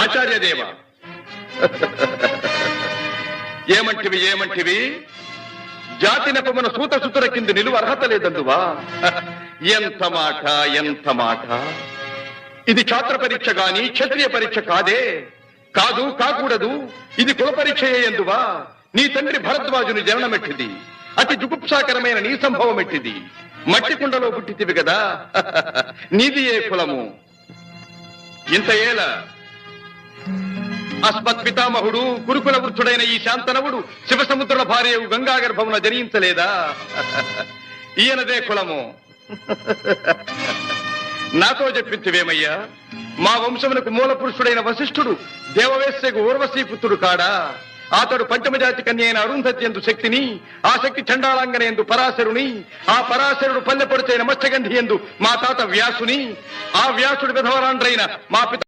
ఆచార్యదేవ ఏమంటివి ఏమంటివి జాతి నెపమున సూత సుతుల కింది నిలువ అర్హత లేదందువా? ఎంత మాట ఎంత మాట! ఇది ఛాత్ర పరీక్ష గాని క్షత్రియ పరీక్ష కాదే. కాదు కాకూడదు. ఇది కుల పరీక్ష ఎందువా? నీ తండ్రి భరద్వాజుని జననమెట్టిది. అతి జుగుప్సాకరమైన నీ సంభవం ఎట్టిది. మట్టి కుండలో పుట్టితివి కదా. నీది ఏ కులము? ఇంత ఏల అస్మత్ పితామహుడు గురుకుల వృద్ధుడైన ఈ శాంతనవుడు శివసముద్రుల భార్యవు గంగా గర్భమున జనించలేదా? ఈయనదే కులము. నాతో చెప్పించువేమయ్యా? మా వంశమునకు మూల పురుషుడైన వశిష్ఠుడు దేవవేశ్యకు ఊర్వశీపుత్రుడు కాడా? అతడు పంచమజాతి కన్య అయిన అరుంధతి ఎందు శక్తిని, ఆ శక్తి చండాళంగన ఎందు పరాశరుని, ఆ పరాశరుడు పల్లెపొడిచైన మత్స్యగంధి ఎందు మా తాత వ్యాసుని, ఆ వ్యాసుడి విధవరాండ్రైన మా పిత